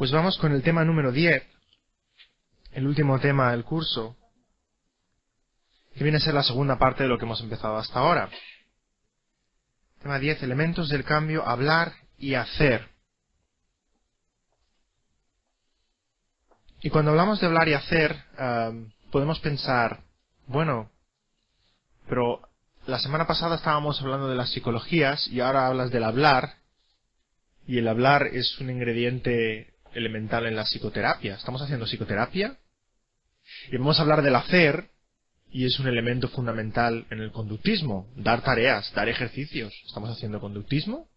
Pues vamos con el tema número 10, el último tema del curso, que viene a ser la segunda parte de lo que hemos empezado hasta ahora. Tema 10, elementos del cambio, hablar y hacer. Y cuando hablamos de hablar y hacer, podemos pensar, bueno, pero la semana pasada estábamos hablando de las psicologías y ahora hablas del hablar, y el hablar es un ingrediente elemental en la psicoterapia. ¿Estamos haciendo psicoterapia? Y vamos a hablar del hacer, y es un elemento fundamental en el conductismo. Dar tareas, dar ejercicios. ¿Estamos haciendo conductismo?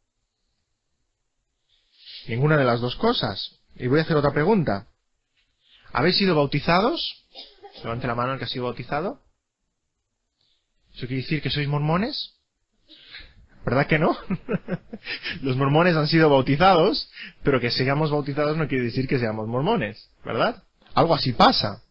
Ninguna de las dos cosas. Y voy a hacer otra pregunta. ¿Habéis sido bautizados? Levante la mano el que ha sido bautizado. ¿Eso quiere decir que sois mormones? ¿Verdad que no? Los mormones han sido bautizados, pero que seamos bautizados no quiere decir que seamos mormones, ¿verdad? Algo así pasa.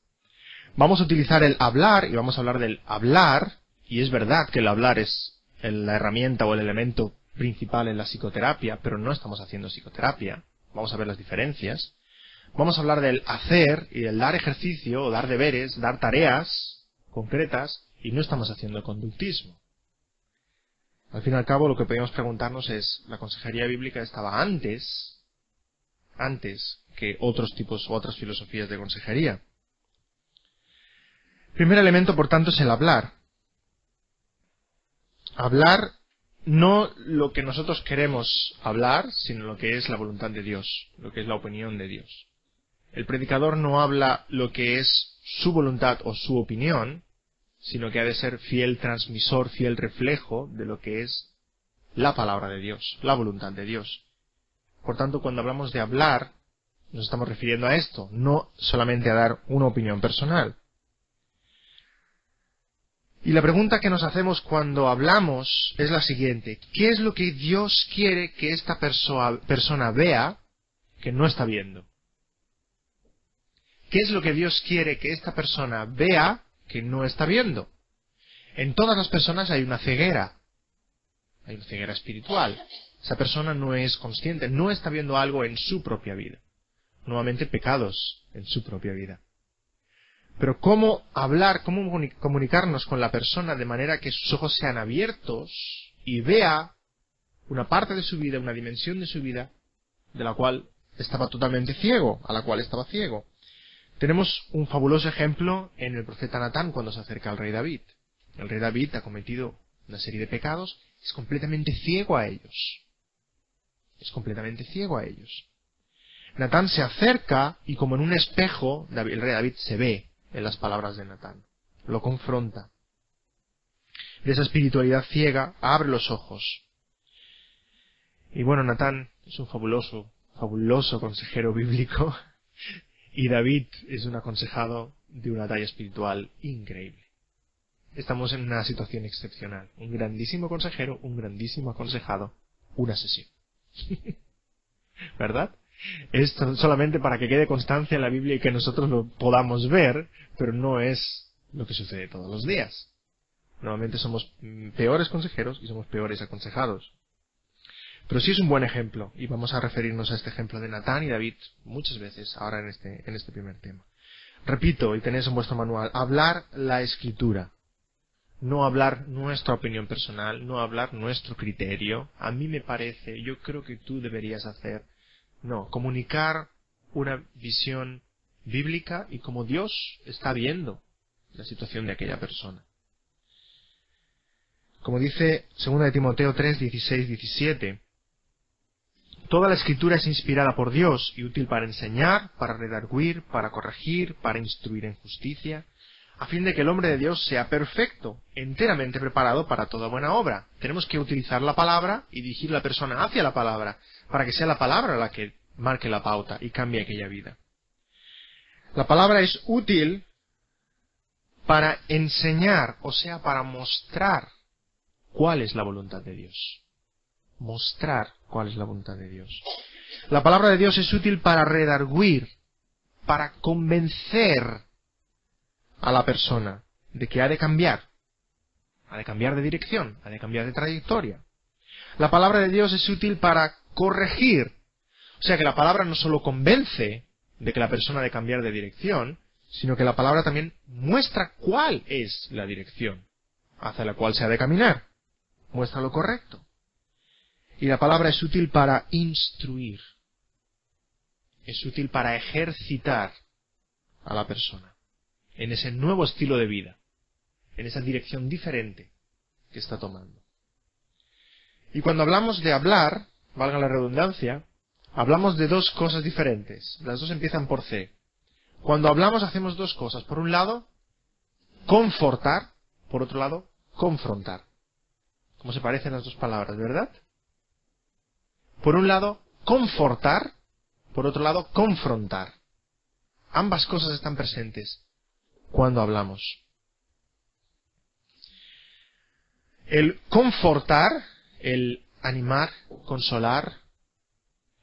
Vamos a utilizar el hablar y vamos a hablar del hablar, y es verdad que el hablar es la herramienta o el elemento principal en la psicoterapia, pero no estamos haciendo psicoterapia. Vamos a ver las diferencias. Vamos a hablar del hacer y del dar ejercicio, o dar deberes, dar tareas concretas, y no estamos haciendo conductismo. Al fin y al cabo, lo que podemos preguntarnos es, ¿la consejería bíblica estaba antes que otros tipos o otras filosofías de consejería? Primer elemento, por tanto, es el hablar. Hablar no lo que nosotros queremos hablar, sino lo que es la voluntad de Dios, lo que es la opinión de Dios. El predicador no habla lo que es su voluntad o su opinión, sino que ha de ser fiel transmisor, fiel reflejo de lo que es la palabra de Dios, la voluntad de Dios. Por tanto, cuando hablamos de hablar, nos estamos refiriendo a esto, no solamente a dar una opinión personal. Y la pregunta que nos hacemos cuando hablamos es la siguiente: ¿qué es lo que Dios quiere que esta persona vea que no está viendo? ¿Qué es lo que Dios quiere que esta persona vea que no está viendo? En todas las personas hay una ceguera espiritual. Esa persona no es consciente, no está viendo algo en su propia vida. Nuevamente, pecados en su propia vida. Pero ¿cómo hablar, cómo comunicarnos con la persona de manera que sus ojos sean abiertos y vea una parte de su vida, una dimensión de su vida, de la cual estaba totalmente ciego, a la cual estaba ciego? Tenemos un fabuloso ejemplo en el profeta Natán cuando se acerca al rey David. El rey David ha cometido una serie de pecados, es completamente ciego a ellos. Es completamente ciego a ellos. Natán se acerca y, como en un espejo, el rey David se ve en las palabras de Natán. Lo confronta. De esa espiritualidad ciega abre los ojos. Y bueno, Natán es un fabuloso consejero bíblico. Y David es un aconsejado de una talla espiritual increíble. Estamos en una situación excepcional. Un grandísimo consejero, un grandísimo aconsejado, una sesión. ¿Verdad? Esto solamente para que quede constancia en la Biblia y que nosotros lo podamos ver, pero no es lo que sucede todos los días. Normalmente somos peores consejeros y somos peores aconsejados. Pero sí es un buen ejemplo, y vamos a referirnos a este ejemplo de Natán y David muchas veces ahora en este primer tema. Repito, y tenéis en vuestro manual, hablar la Escritura. No hablar nuestra opinión personal, no hablar nuestro criterio. A mí me parece, yo creo que tú deberías hacer. No, comunicar una visión bíblica y como Dios está viendo la situación de aquella persona. Como dice 2 de Timoteo 3, 16, 17, toda la Escritura es inspirada por Dios y útil para enseñar, para redarguir, para corregir, para instruir en justicia, a fin de que el hombre de Dios sea perfecto, enteramente preparado para toda buena obra. Tenemos que utilizar la palabra y dirigir a la persona hacia la palabra, para que sea la palabra la que marque la pauta y cambie aquella vida. La palabra es útil para enseñar, o sea, para mostrar cuál es la voluntad de Dios. Mostrar cuál es la voluntad de Dios. La palabra de Dios es útil para redarguir, para convencer a la persona de que ha de cambiar de dirección, ha de cambiar de trayectoria. La palabra de Dios es útil para corregir, O sea que la palabra no solo convence de que la persona ha de cambiar de dirección, sino que la palabra también muestra cuál es la dirección hacia la cual se ha de caminar. Muestra lo correcto. Y la palabra es útil para instruir. Es útil para ejercitar a la persona en ese nuevo estilo de vida, en esa dirección diferente que está tomando. Y cuando hablamos de hablar, valga la redundancia, hablamos de dos cosas diferentes. Las dos empiezan por C. Cuando hablamos hacemos dos cosas. Por un lado, confortar. Por otro lado, confrontar. ¿Cómo se parecen las dos palabras, verdad? Por un lado, confortar. Por otro lado, confrontar. Ambas cosas están presentes cuando hablamos. El confortar, el animar, consolar,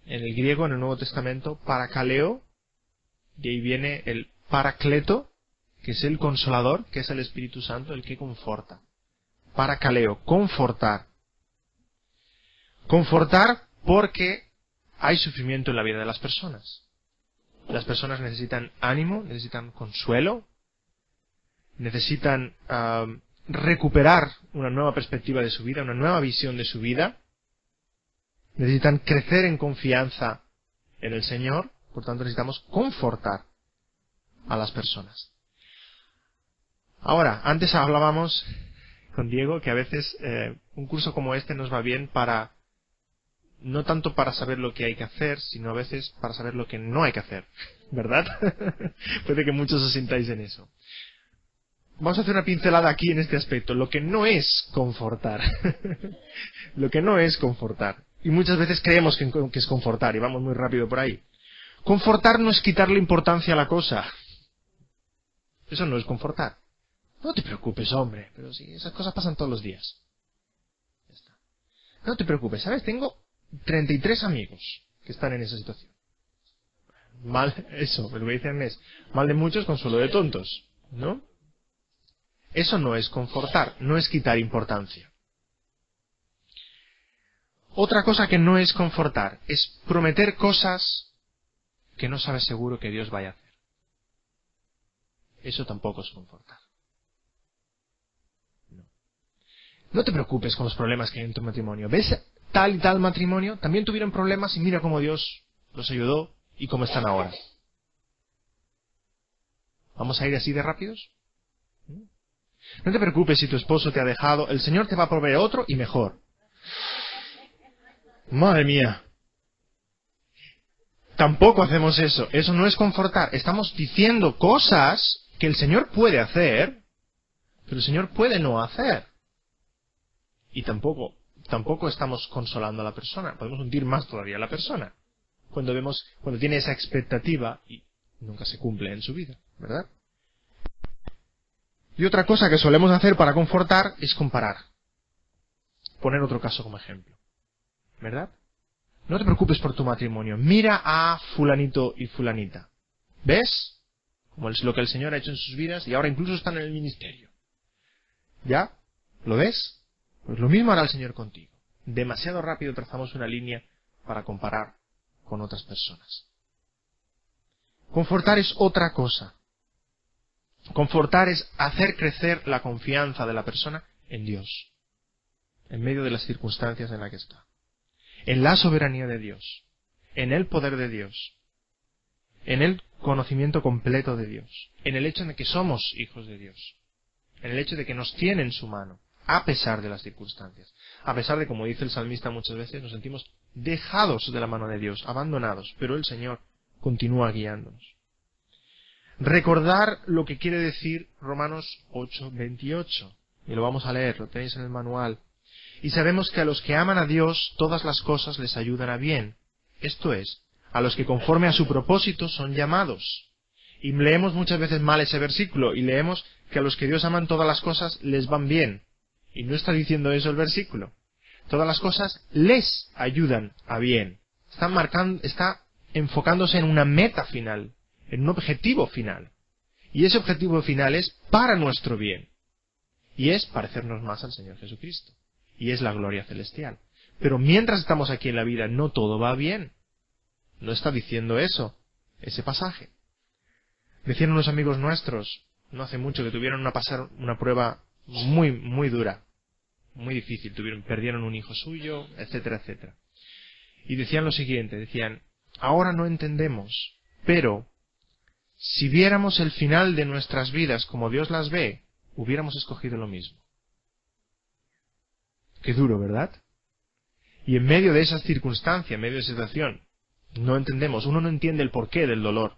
en el griego, en el Nuevo Testamento, parakaleo, de ahí viene el paracleto, que es el consolador, que es el Espíritu Santo, el que conforta. Parakaleo, confortar. Confortar porque hay sufrimiento en la vida de las personas. Las personas necesitan ánimo, necesitan consuelo, necesitan recuperar una nueva perspectiva de su vida, una nueva visión de su vida. Necesitan crecer en confianza en el Señor, por tanto necesitamos confortar a las personas. Ahora, antes hablábamos con Diego que a veces un curso como este nos va bien para, no tanto para saber lo que hay que hacer, sino a veces para saber lo que no hay que hacer, ¿verdad? Puede que muchos os sintáis en eso. Vamos a hacer una pincelada aquí en este aspecto, lo que no es confortar. Lo que no es confortar. Y muchas veces creemos que es confortar, y vamos muy rápido por ahí. Confortar no es quitarle importancia a la cosa. Eso no es confortar. No te preocupes, hombre, pero sí, esas cosas pasan todos los días. Ya está. No te preocupes, ¿sabes? Tengo 33 amigos que están en esa situación. Mal, eso, lo que dicen es, mal de muchos, consuelo de tontos, ¿no? Eso no es confortar, no es quitar importancia. Otra cosa que no es confortar es prometer cosas que no sabes seguro que Dios vaya a hacer. Eso tampoco es confortar. No. No te preocupes con los problemas que hay en tu matrimonio. ¿Ves tal y tal matrimonio? También tuvieron problemas y mira cómo Dios los ayudó y cómo están ahora. ¿Vamos a ir así de rápidos? No te preocupes si tu esposo te ha dejado, el Señor te va a proveer otro y mejor. Madre mía. Tampoco hacemos eso. Eso no es confortar. Estamos diciendo cosas que el Señor puede hacer, pero el Señor puede no hacer. Y tampoco estamos consolando a la persona. Podemos hundir más todavía a la persona. Cuando tiene esa expectativa y nunca se cumple en su vida, ¿verdad? Y otra cosa que solemos hacer para confortar es comparar. Poner otro caso como ejemplo. ¿Verdad? No te preocupes por tu matrimonio. Mira a fulanito y fulanita. ¿Ves? Como es lo que el Señor ha hecho en sus vidas y ahora incluso están en el ministerio. ¿Ya? ¿Lo ves? Pues lo mismo hará el Señor contigo. Demasiado rápido trazamos una línea para comparar con otras personas. Confortar es otra cosa. Confortar es hacer crecer la confianza de la persona en Dios, en medio de las circunstancias en las que está, en la soberanía de Dios, en el poder de Dios, en el conocimiento completo de Dios, en el hecho de que somos hijos de Dios, en el hecho de que nos tiene en su mano, a pesar de las circunstancias, a pesar de, como dice el salmista muchas veces, nos sentimos dejados de la mano de Dios, abandonados, pero el Señor continúa guiándonos. Recordar lo que quiere decir Romanos 8:28. Y lo vamos a leer, lo tenéis en el manual. Y sabemos que a los que aman a Dios, todas las cosas les ayudan a bien. Esto es, a los que conforme a su propósito son llamados. Y leemos muchas veces mal ese versículo, y leemos que a los que Dios aman todas las cosas les van bien. Y no está diciendo eso el versículo. Todas las cosas les ayudan a bien. Está enfocándose en una meta final, en un objetivo final. Y ese objetivo final es para nuestro bien. Y es parecernos más al Señor Jesucristo. Y es la gloria celestial. Pero mientras estamos aquí en la vida, no todo va bien. No está diciendo eso, ese pasaje. Decían unos amigos nuestros, no hace mucho, que tuvieron una prueba muy dura, muy difícil. Perdieron un hijo suyo, etcétera, etcétera. Y decían lo siguiente, decían, ahora no entendemos, pero si viéramos el final de nuestras vidas como Dios las ve, hubiéramos escogido lo mismo. Qué duro, ¿verdad? Y en medio de esa circunstancia, en medio de esa situación, no entendemos, uno no entiende el porqué del dolor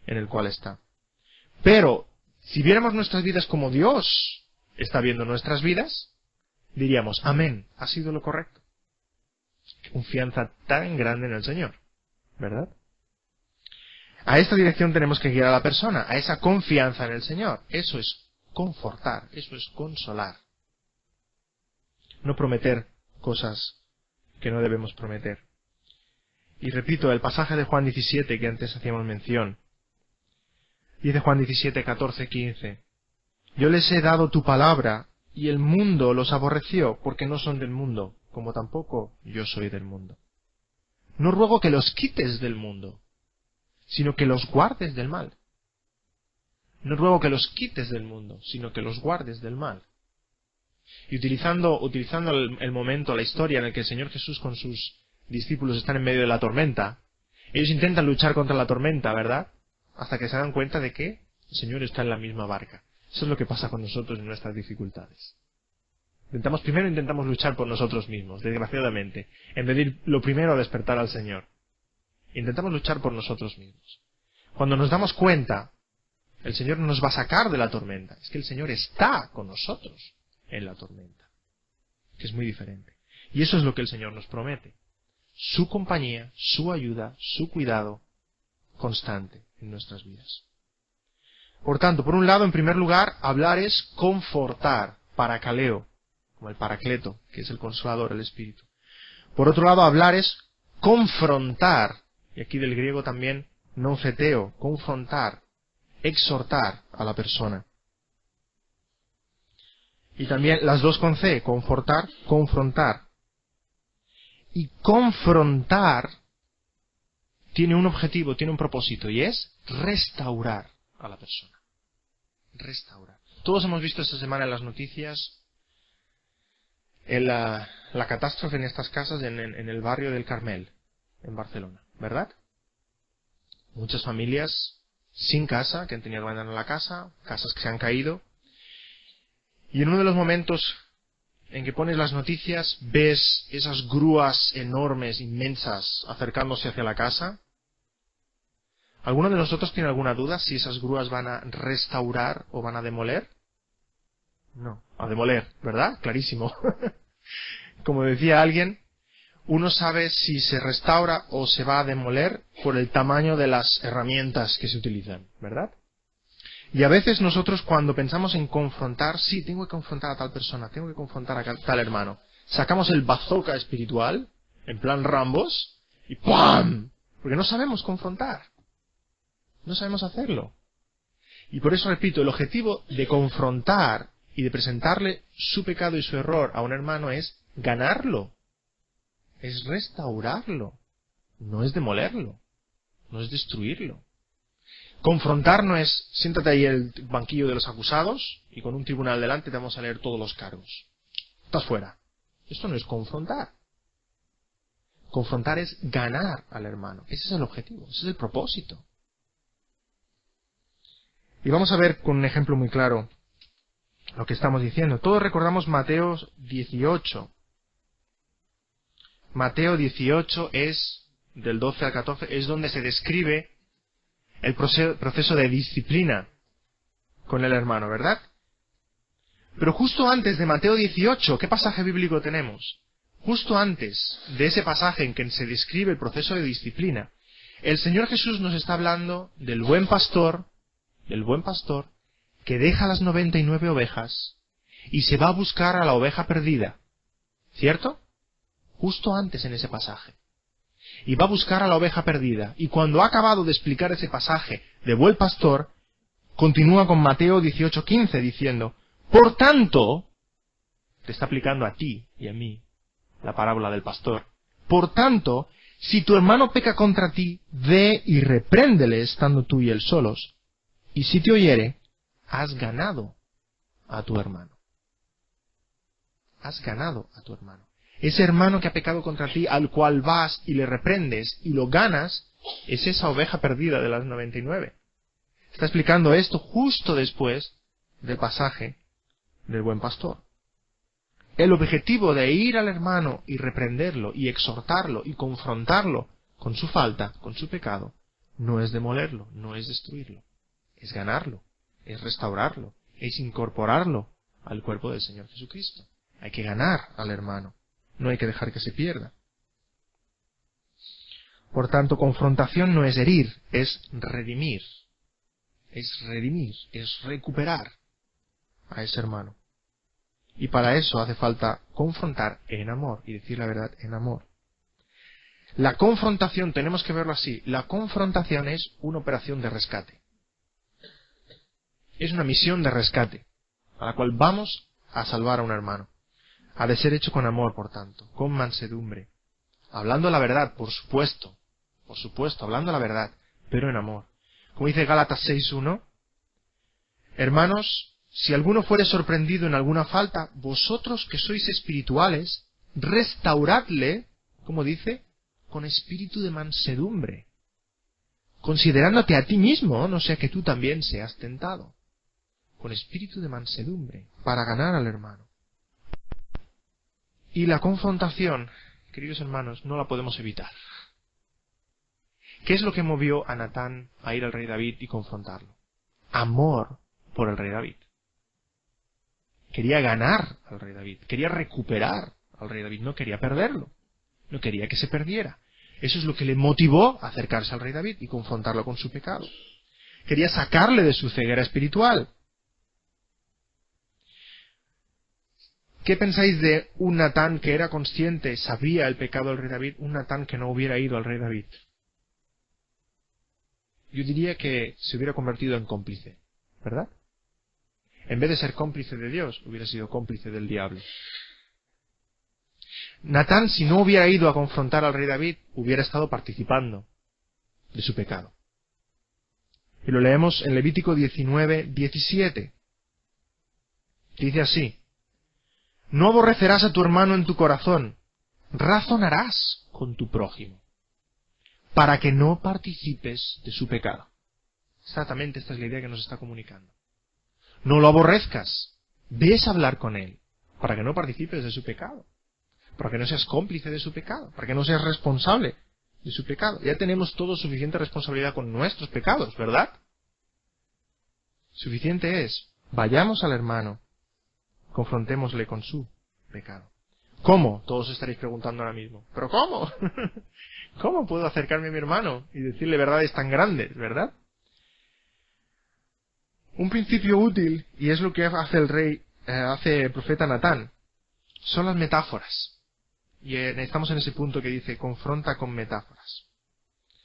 en el cual está. Pero, si viéramos nuestras vidas como Dios está viendo nuestras vidas, diríamos, amén, ha sido lo correcto. Qué confianza tan grande en el Señor, ¿verdad? A esta dirección tenemos que guiar a la persona, a esa confianza en el Señor. Eso es confortar, eso es consolar. No prometer cosas que no debemos prometer. Y repito, el pasaje de Juan 17 que antes hacíamos mención. Dice Juan 17, 14, 15. Yo les he dado tu palabra, y el mundo los aborreció, porque no son del mundo, como tampoco yo soy del mundo. No ruego que los quites del mundo, sino que los guardes del mal. No ruego que los quites del mundo, sino que los guardes del mal. Y utilizando el momento, la historia en el que el Señor Jesús con sus discípulos están en medio de la tormenta, ellos intentan luchar contra la tormenta, ¿verdad? Hasta que se dan cuenta de que el Señor está en la misma barca. Eso es lo que pasa con nosotros en nuestras dificultades. Primero intentamos luchar por nosotros mismos, desgraciadamente, en vez de ir lo primero a despertar al Señor. Intentamos luchar por nosotros mismos. Cuando nos damos cuenta, el Señor no nos va a sacar de la tormenta. Es que el Señor está con nosotros en la tormenta, que es muy diferente. Y eso es lo que el Señor nos promete. Su compañía, su ayuda, su cuidado constante en nuestras vidas. Por tanto, por un lado, en primer lugar, hablar es confortar, paracaleo, como el paracleto, que es el consolador, el Espíritu. Por otro lado, hablar es confrontar, y aquí del griego también, nonfeteo, confrontar, exhortar a la persona. Y también las dos con C, confortar, confrontar. Y confrontar tiene un objetivo, tiene un propósito, y es restaurar a la persona. Restaurar. Todos hemos visto esta semana en las noticias la catástrofe en estas casas en el barrio del Carmel, en Barcelona, ¿verdad? Muchas familias sin casa, que han tenido que abandonar la casa, casas que se han caído. Y en uno de los momentos en que pones las noticias, ves esas grúas enormes, inmensas, acercándose hacia la casa. ¿Alguno de nosotros tiene alguna duda si esas grúas van a restaurar o van a demoler? No, a demoler, ¿verdad? Clarísimo. Como decía alguien, uno sabe si se restaura o se va a demoler por el tamaño de las herramientas que se utilizan, ¿verdad? Y a veces nosotros cuando pensamos en confrontar, sí, tengo que confrontar a tal persona, tengo que confrontar a tal hermano, sacamos el bazooka espiritual, en plan Rambos, y ¡pam! Porque no sabemos confrontar. No sabemos hacerlo. Y por eso repito, el objetivo de confrontar y de presentarle su pecado y su error a un hermano es ganarlo. Es restaurarlo. No es demolerlo. No es destruirlo. Confrontar no es, siéntate ahí en el banquillo de los acusados y con un tribunal delante te vamos a leer todos los cargos. Estás fuera. Esto no es confrontar. Confrontar es ganar al hermano. Ese es el objetivo, ese es el propósito. Y vamos a ver con un ejemplo muy claro lo que estamos diciendo. Todos recordamos Mateo 18. Mateo 18 es, del 12 al 14, es donde se describe el proceso de disciplina con el hermano, ¿verdad? Pero justo antes de Mateo 18, ¿qué pasaje bíblico tenemos? Justo antes de ese pasaje en que se describe el proceso de disciplina, el Señor Jesús nos está hablando del buen pastor que deja las 99 ovejas y se va a buscar a la oveja perdida. ¿Cierto? Justo antes en ese pasaje. Y va a buscar a la oveja perdida. Y cuando ha acabado de explicar ese pasaje de buen pastor, continúa con Mateo 18:15 diciendo, por tanto, te está aplicando a ti y a mí la parábola del pastor, por tanto, Si tu hermano peca contra ti, ve y repréndele estando tú y él solos. Y si te oyere, has ganado a tu hermano. Has ganado a tu hermano. Ese hermano que ha pecado contra ti, al cual vas y le reprendes y lo ganas, es esa oveja perdida de las 99. Está explicando esto justo después del pasaje del buen pastor. El objetivo de ir al hermano y reprenderlo y exhortarlo y confrontarlo con su falta, con su pecado, no es demolerlo, no es destruirlo, es ganarlo, es restaurarlo, es incorporarlo al cuerpo del Señor Jesucristo. Hay que ganar al hermano, no hay que dejar que se pierda. Por tanto, confrontación no es herir, es redimir, es recuperar a ese hermano. Y para eso hace falta confrontar en amor y decir la verdad en amor. La confrontación, tenemos que verlo así, la confrontación es una operación de rescate. Es una misión de rescate, a la cual vamos a salvar a un hermano. Ha de ser hecho con amor, por tanto, con mansedumbre, hablando la verdad, por supuesto, hablando la verdad, pero en amor. Como dice Gálatas 6:1, hermanos, si alguno fuere sorprendido en alguna falta, vosotros que sois espirituales, restauradle, como dice, con espíritu de mansedumbre, considerándote a ti mismo, no sea que tú también seas tentado, con espíritu de mansedumbre, para ganar al hermano. Y la confrontación, queridos hermanos, no la podemos evitar. ¿Qué es lo que movió a Natán a ir al rey David y confrontarlo? Amor por el rey David. Quería ganar al rey David, quería recuperar al rey David, no quería perderlo, no quería que se perdiera. Eso es lo que le motivó a acercarse al rey David y confrontarlo con su pecado. Quería sacarle de su ceguera espiritual. ¿Qué pensáis de un Natán que era consciente, sabía el pecado del rey David, un Natán que no hubiera ido al rey David? Yo diría que se hubiera convertido en cómplice, ¿verdad? En vez de ser cómplice de Dios, hubiera sido cómplice del diablo. Natán, si no hubiera ido a confrontar al rey David, hubiera estado participando de su pecado. Y lo leemos en Levítico 19:17. Dice así: no aborrecerás a tu hermano en tu corazón, razonarás con tu prójimo, para que no participes de su pecado. Exactamente esta es la idea que nos está comunicando. No lo aborrezcas, ves a hablar con él, para que no participes de su pecado, para que no seas cómplice de su pecado, para que no seas responsable de su pecado. Ya tenemos todos suficiente responsabilidad con nuestros pecados, ¿verdad? Suficiente es, vayamos al hermano, confrontémosle con su pecado. ¿Cómo? Todos estaréis preguntando ahora mismo. ¿Pero cómo? ¿Cómo puedo acercarme a mi hermano y decirle verdades tan grandes, verdad? Un principio útil, y es lo que hace el profeta Natán, son las metáforas. Y estamos en ese punto que dice, confronta con metáforas.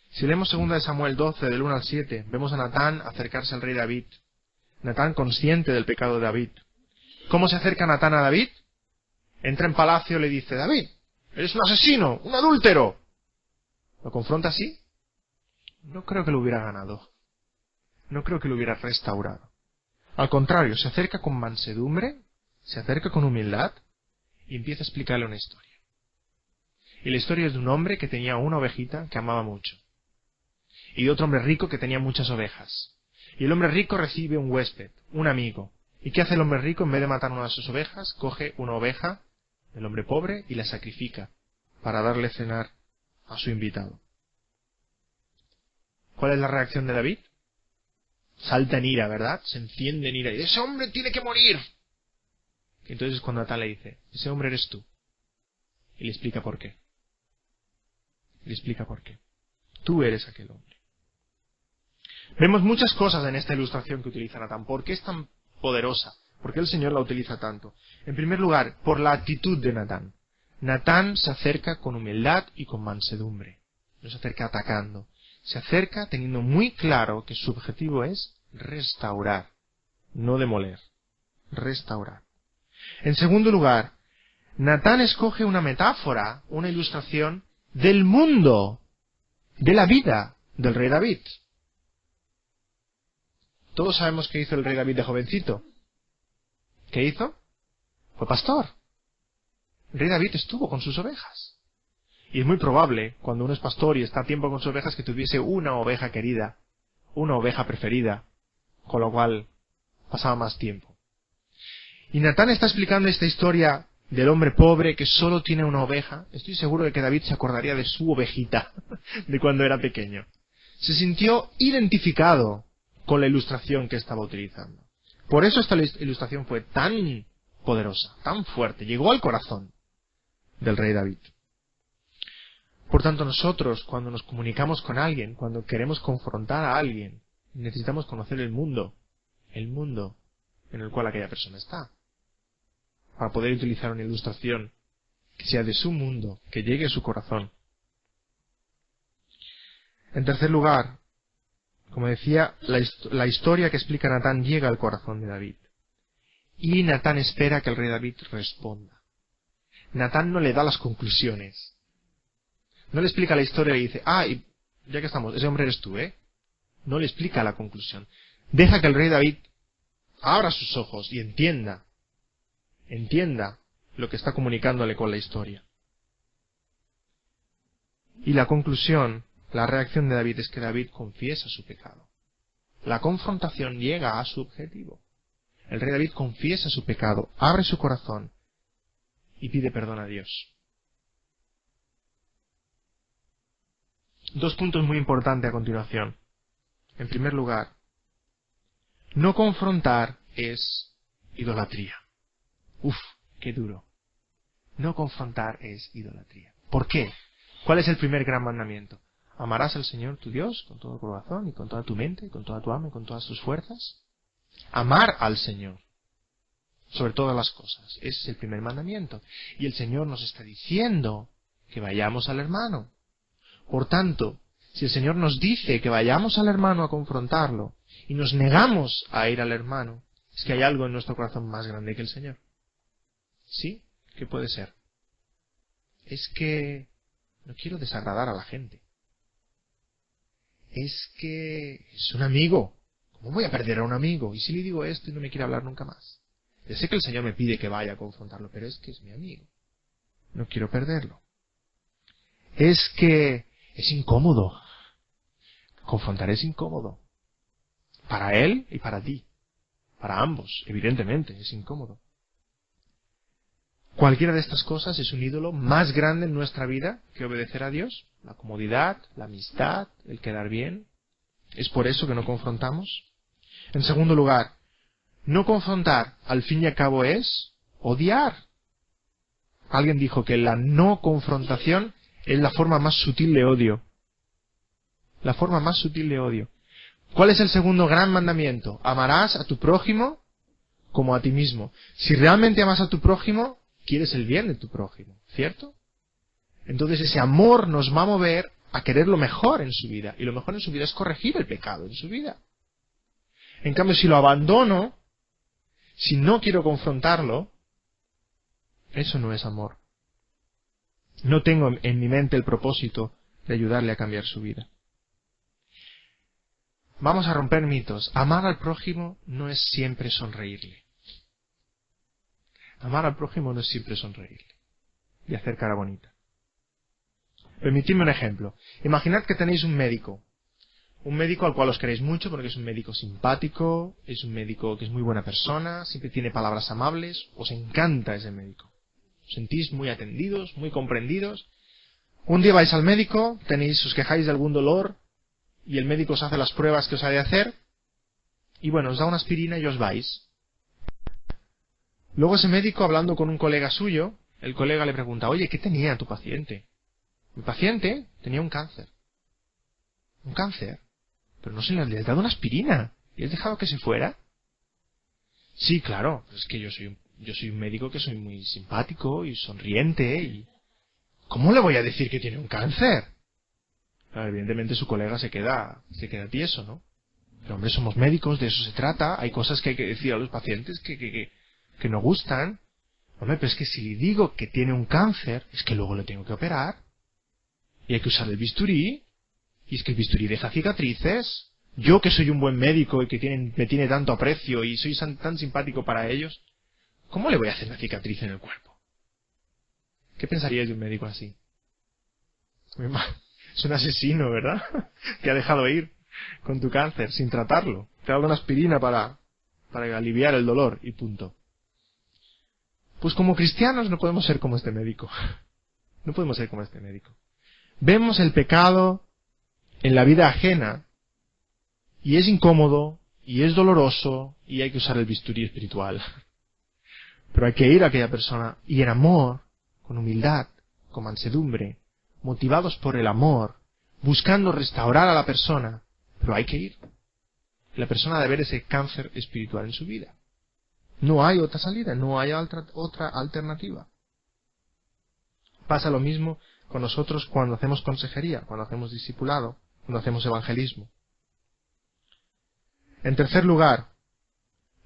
Si leemos 2 Samuel 12, del 1 al 7, vemos a Natán acercarse al rey David. Natán consciente del pecado de David. ¿Cómo se acerca Natán a David? Entra en palacio y le dice, David, eres un asesino, un adúltero. ¿Lo confronta así? No creo que lo hubiera ganado. No creo que lo hubiera restaurado. Al contrario, se acerca con mansedumbre, se acerca con humildad y empieza a explicarle una historia. Y la historia es de un hombre que tenía una ovejita que amaba mucho. Y de otro hombre rico que tenía muchas ovejas. Y el hombre rico recibe un huésped, un amigo. ¿Y qué hace el hombre rico? En vez de matar una de sus ovejas, coge una oveja del hombre pobre y la sacrifica para darle cenar a su invitado. ¿Cuál es la reacción de David? Salta en ira, ¿verdad? Se enciende en ira y dice, ¡ese hombre tiene que morir! Y entonces cuando Natán le dice, ese hombre eres tú. Y le explica por qué. Le explica por qué. Tú eres aquel hombre. Vemos muchas cosas en esta ilustración que utiliza Natán. ¿Por qué es tan poderosa? ¿Por qué el Señor la utiliza tanto? En primer lugar, por la actitud de Natán. Natán se acerca con humildad y con mansedumbre. No se acerca atacando. Se acerca teniendo muy claro que su objetivo es restaurar, no demoler. Restaurar. En segundo lugar, Natán escoge una metáfora, una ilustración del mundo, de la vida del rey David. Todos sabemos qué hizo el rey David de jovencito. ¿Qué hizo? Fue pastor. El rey David estuvo con sus ovejas. Y es muy probable, cuando uno es pastor y está a tiempo con sus ovejas, que tuviese una oveja querida, una oveja preferida, con lo cual pasaba más tiempo. Y Natán está explicando esta historia del hombre pobre que solo tiene una oveja. Estoy seguro de que David se acordaría de su ovejita, de cuando era pequeño. Se sintió identificado con la ilustración que estaba utilizando. Por eso esta ilustración fue tan poderosa, tan fuerte, llegó al corazón del rey David. Por tanto, nosotros, cuando nos comunicamos con alguien, cuando queremos confrontar a alguien, necesitamos conocer el mundo en el cual aquella persona está, para poder utilizar una ilustración que sea de su mundo, que llegue a su corazón. En tercer lugar, como decía, la historia que explica Natán llega al corazón de David. Y Natán espera que el rey David responda. Natán no le da las conclusiones. No le explica la historia y le dice, y ya que estamos, ese hombre eres tú, ¿eh? No le explica la conclusión. Deja que el rey David abra sus ojos y entienda lo que está comunicándole con la historia. Y la conclusión, la reacción de David es que David confiesa su pecado. La confrontación llega a su objetivo. El rey David confiesa su pecado, abre su corazón y pide perdón a Dios. Dos puntos muy importantes a continuación. En primer lugar, no confrontar es idolatría. Qué duro. No confrontar es idolatría. ¿Por qué? ¿Cuál es el primer gran mandamiento? ¿Amarás al Señor tu Dios con todo tu corazón y con toda tu mente, con toda tu alma y con todas tus fuerzas? Amar al Señor sobre todas las cosas. Ese es el primer mandamiento. Y el Señor nos está diciendo que vayamos al hermano. Por tanto, si el Señor nos dice que vayamos al hermano a confrontarlo y nos negamos a ir al hermano, es que hay algo en nuestro corazón más grande que el Señor. ¿Sí? ¿Qué puede ser? Es que no quiero desagradar a la gente. Es que es un amigo. ¿Cómo voy a perder a un amigo? ¿Y si le digo esto y no me quiere hablar nunca más? Ya sé que el Señor me pide que vaya a confrontarlo, pero es que es mi amigo. No quiero perderlo. Es que es incómodo. Confrontar es incómodo. Para él y para ti. Para ambos, evidentemente, es incómodo. Cualquiera de estas cosas es un ídolo más grande en nuestra vida que obedecer a Dios. La comodidad, la amistad, el quedar bien. ¿Es por eso que no confrontamos? En segundo lugar, no confrontar, al fin y al cabo, es odiar. Alguien dijo que la no confrontación es la forma más sutil de odio. La forma más sutil de odio. ¿Cuál es el segundo gran mandamiento? Amarás a tu prójimo como a ti mismo. Si realmente amas a tu prójimo, quieres el bien de tu prójimo, ¿cierto? Entonces ese amor nos va a mover a querer lo mejor en su vida. Y lo mejor en su vida es corregir el pecado en su vida. En cambio, si lo abandono, si no quiero confrontarlo, eso no es amor. No tengo en mi mente el propósito de ayudarle a cambiar su vida. Vamos a romper mitos. Amar al prójimo no es siempre sonreírle. Amar al prójimo no es siempre sonreírle y hacer cara bonita. Permitidme un ejemplo. Imaginad que tenéis un médico al cual os queréis mucho porque es un médico simpático, es un médico que es muy buena persona, siempre tiene palabras amables, os encanta ese médico. Os sentís muy atendidos, muy comprendidos. Un día vais al médico, os quejáis de algún dolor y el médico os hace las pruebas que os ha de hacer y bueno, os da una aspirina y os vais. Luego ese médico, hablando con un colega suyo, el colega le pregunta, oye, ¿qué tenía tu paciente? Mi paciente tenía un cáncer. ¿Un cáncer? Pero no se le has dado una aspirina. ¿Y has dejado que se fuera? Sí, claro. Es que yo soy un médico que soy muy simpático y sonriente y... ¿Cómo le voy a decir que tiene un cáncer? Claro, evidentemente su colega se queda tieso, ¿no? Pero hombre, somos médicos, de eso se trata. Hay cosas que hay que decir a los pacientes que no gustan. Hombre, pero es que si le digo que tiene un cáncer, es que luego le tengo que operar. Y hay que usar el bisturí. Y es que el bisturí deja cicatrices. Yo, que soy un buen médico y que me tiene tanto aprecio y soy tan simpático para ellos, ¿cómo le voy a hacer una cicatriz en el cuerpo? ¿Qué pensaríais de un médico así? Es un asesino, ¿verdad? Te ha dejado ir con tu cáncer sin tratarlo. Te ha dado una aspirina para aliviar el dolor y punto. Pues como cristianos no podemos ser como este médico. No podemos ser como este médico. Vemos el pecado en la vida ajena y es incómodo y es doloroso y hay que usar el bisturí espiritual. Pero hay que ir a aquella persona y en amor, con humildad, con mansedumbre, motivados por el amor, buscando restaurar a la persona, pero hay que ir. La persona debe ver ese cáncer espiritual en su vida. No hay otra salida, no hay otra alternativa. Pasa lo mismo con nosotros cuando hacemos consejería, cuando hacemos discipulado, cuando hacemos evangelismo. En tercer lugar,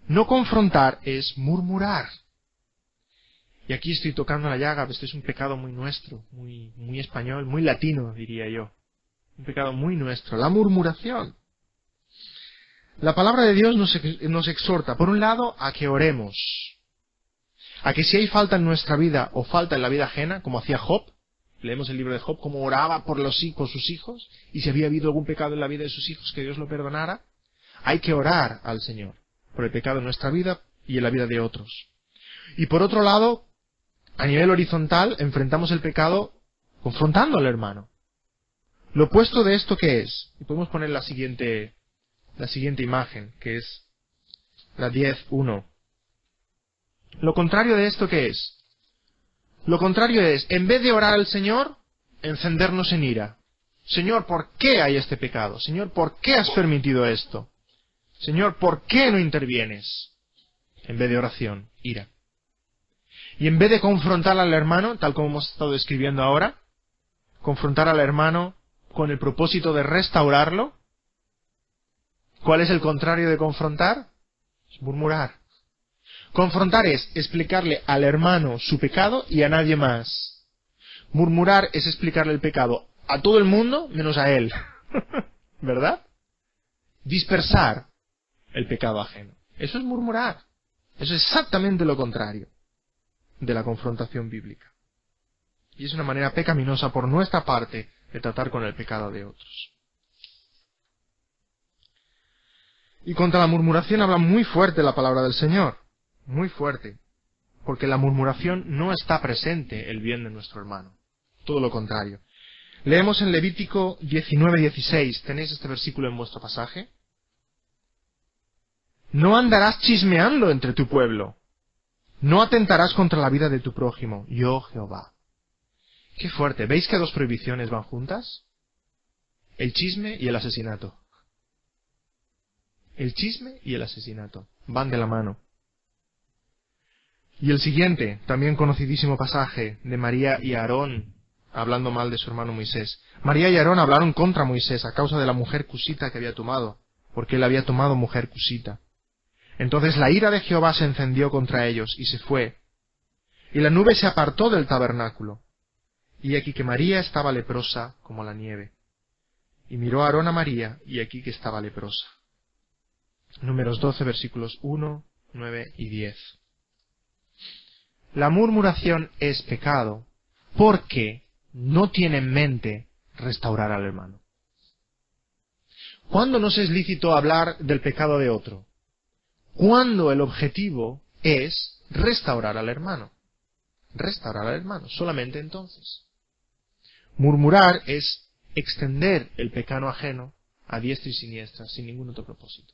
no confrontar es murmurar. Y aquí estoy tocando la llaga, este es un pecado muy nuestro, muy español, muy latino, diría yo. Un pecado muy nuestro, la murmuración. La palabra de Dios nos exhorta, por un lado, a que oremos. A que si hay falta en nuestra vida o falta en la vida ajena, como hacía Job, leemos el libro de Job, cómo oraba por sus hijos, y si había habido algún pecado en la vida de sus hijos, que Dios lo perdonara. Hay que orar al Señor por el pecado en nuestra vida y en la vida de otros. Y por otro lado, a nivel horizontal, enfrentamos el pecado confrontando al hermano. Lo opuesto de esto, ¿qué es? Y podemos poner la siguiente imagen, que es la 10.1. Lo contrario de esto, ¿qué es? Lo contrario es, en vez de orar al Señor, encendernos en ira. Señor, ¿por qué hay este pecado? Señor, ¿por qué has permitido esto? Señor, ¿por qué no intervienes? En vez de oración, ira. Y en vez de confrontar al hermano, tal como hemos estado describiendo ahora, confrontar al hermano con el propósito de restaurarlo, ¿cuál es el contrario de confrontar? Es murmurar. Confrontar es explicarle al hermano su pecado y a nadie más. Murmurar es explicarle el pecado a todo el mundo menos a él. ¿Verdad? Dispersar el pecado ajeno. Eso es murmurar. Eso es exactamente lo contrario de la confrontación bíblica. Y es una manera pecaminosa por nuestra parte de tratar con el pecado de otros. Y contra la murmuración habla muy fuerte la palabra del Señor. Muy fuerte. Porque en la murmuración no está presente el bien de nuestro hermano. Todo lo contrario. Leemos en Levítico 19:16. ¿Tenéis este versículo en vuestro pasaje? No andarás chismeando entre tu pueblo. No atentarás contra la vida de tu prójimo. Yo, Jehová. Qué fuerte. ¿Veis que dos prohibiciones van juntas? El chisme y el asesinato. El chisme y el asesinato van de la mano. Y el siguiente, también conocidísimo pasaje de María y Aarón, hablando mal de su hermano Moisés. María y Aarón hablaron contra Moisés a causa de la mujer cusita que había tomado, porque él había tomado mujer cusita. Entonces la ira de Jehová se encendió contra ellos y se fue. Y la nube se apartó del tabernáculo. Y aquí que María estaba leprosa como la nieve. Y miró Aarón a María, y aquí que estaba leprosa. Números 12, versículos 1, 9 y 10. La murmuración es pecado porque no tiene en mente restaurar al hermano. ¿Cuándo nos es lícito hablar del pecado de otro? Cuando el objetivo es restaurar al hermano. Restaurar al hermano, solamente entonces. Murmurar es extender el pecado ajeno a diestra y siniestra, sin ningún otro propósito.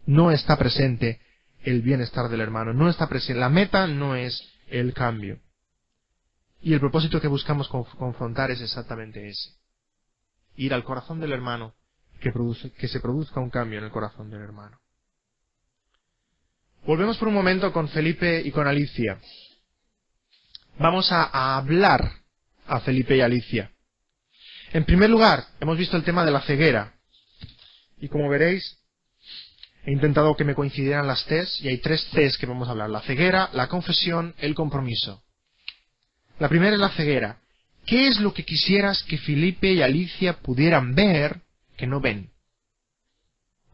No está presente el bienestar del hermano, no está presente, la meta no es el cambio. Y el propósito que buscamos confrontar es exactamente ese. Ir al corazón del hermano, que se produzca un cambio en el corazón del hermano. Volvemos por un momento con Felipe y con Alicia. Vamos a hablar a Felipe y Alicia. En primer lugar, hemos visto el tema de la ceguera. Y como veréis, he intentado que me coincidieran las Cs, y hay 3 Cs que vamos a hablar. La ceguera, la confesión, el compromiso. La primera es la ceguera. ¿Qué es lo que quisieras que Felipe y Alicia pudieran ver que no ven?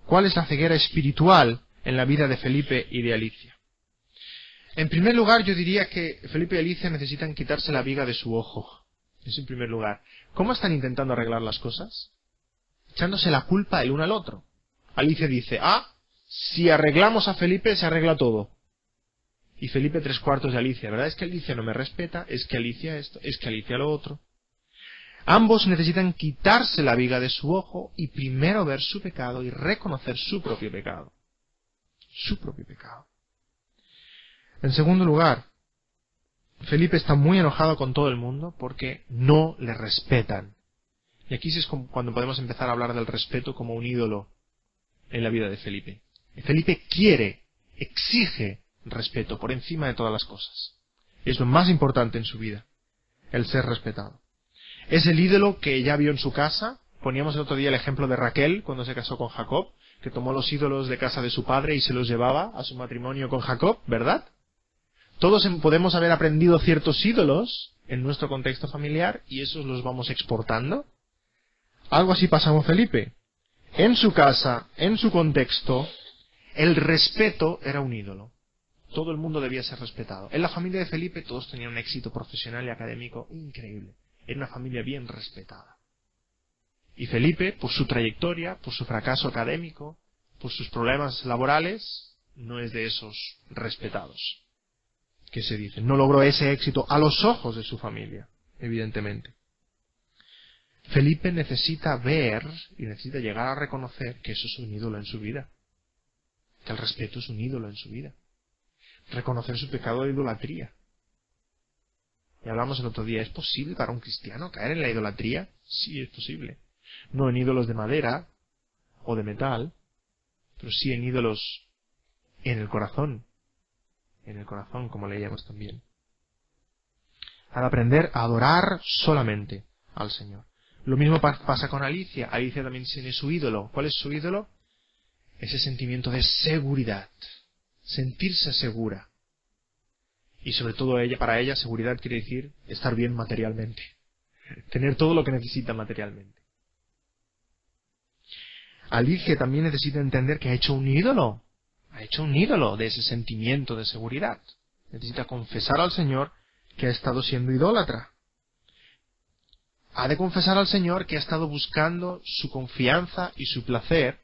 ¿Cuál es la ceguera espiritual en la vida de Felipe y de Alicia? En primer lugar, yo diría que Felipe y Alicia necesitan quitarse la viga de su ojo. Eso en primer lugar. ¿Cómo están intentando arreglar las cosas? Echándose la culpa el uno al otro. Alicia dice, si arreglamos a Felipe, se arregla todo. Y Felipe 3/4 de Alicia, ¿verdad? Es que Alicia no me respeta, es que Alicia esto, es que Alicia lo otro. Ambos necesitan quitarse la viga de su ojo y primero ver su pecado y reconocer su propio pecado. Su propio pecado. En segundo lugar, Felipe está muy enojado con todo el mundo porque no le respetan. Y aquí es cuando podemos empezar a hablar del respeto como un ídolo en la vida de Felipe. Felipe quiere, exige respeto por encima de todas las cosas. Es lo más importante en su vida, el ser respetado. Es el ídolo que ya vio en su casa. Poníamos el otro día el ejemplo de Raquel cuando se casó con Jacob, que tomó los ídolos de casa de su padre y se los llevaba a su matrimonio con Jacob, ¿verdad? Todos podemos haber aprendido ciertos ídolos en nuestro contexto familiar y esos los vamos exportando. Algo así pasa con Felipe. En su casa, en su contexto, el respeto era un ídolo. Todo el mundo debía ser respetado. En la familia de Felipe todos tenían un éxito profesional y académico increíble. Era una familia bien respetada. Y Felipe, por su trayectoria, por su fracaso académico, por sus problemas laborales, no es de esos respetados. ¿Qué se dice? No logró ese éxito a los ojos de su familia, evidentemente. Felipe necesita ver y necesita llegar a reconocer que eso es un ídolo en su vida. Que el respeto es un ídolo en su vida. Reconocer su pecado de idolatría. Y hablamos el otro día, ¿es posible para un cristiano caer en la idolatría? Sí, es posible. No en ídolos de madera o de metal, pero sí en ídolos en el corazón. En el corazón, como leíamos también. Al aprender a adorar solamente al Señor. Lo mismo pasa con Alicia. Alicia también tiene su ídolo. ¿Cuál es su ídolo? Ese sentimiento de seguridad. Sentirse segura. Y sobre todo para ella seguridad quiere decir estar bien materialmente. Tener todo lo que necesita materialmente. Alicia también necesita entender que ha hecho un ídolo. Ha hecho un ídolo de ese sentimiento de seguridad. Necesita confesar al Señor que ha estado siendo idólatra. Ha de confesar al Señor que ha estado buscando su confianza y su placer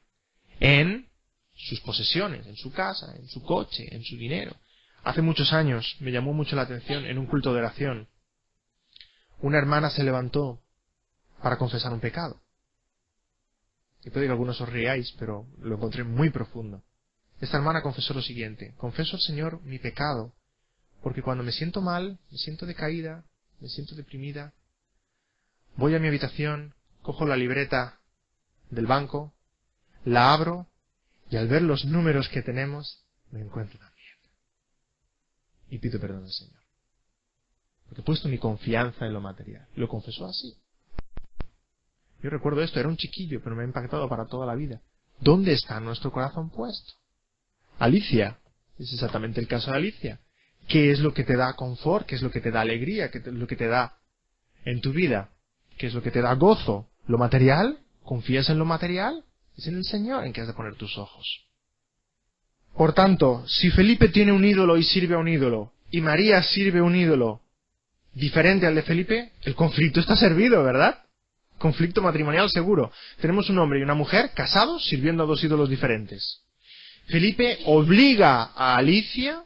en sus posesiones, en su casa, en su coche, en su dinero. Hace muchos años me llamó mucho la atención en un culto de oración. Una hermana se levantó para confesar un pecado. Y puede que algunos os riáis, pero lo encontré muy profundo. Esta hermana confesó lo siguiente: confeso al Señor mi pecado, porque cuando me siento mal, me siento decaída, me siento deprimida, voy a mi habitación, cojo la libreta del banco, la abro, y al ver los números que tenemos, me encuentro también. Y pido perdón al Señor. Porque he puesto mi confianza en lo material. Lo confesó así. Yo recuerdo esto, era un chiquillo, pero me ha impactado para toda la vida. ¿Dónde está nuestro corazón puesto? Alicia, es exactamente el caso de Alicia. ¿Qué es lo que te da confort? ¿Qué es lo que te da alegría? ¿Qué es lo que te da en tu vida? ¿Qué es lo que te da gozo? ¿Lo material? ¿Confías en lo material? Es en el Señor en que has de poner tus ojos. Por tanto, si Felipe tiene un ídolo y sirve a un ídolo, y María sirve a un ídolo diferente al de Felipe, el conflicto está servido, ¿verdad? Conflicto matrimonial seguro. Tenemos un hombre y una mujer casados sirviendo a dos ídolos diferentes. Felipe obliga a Alicia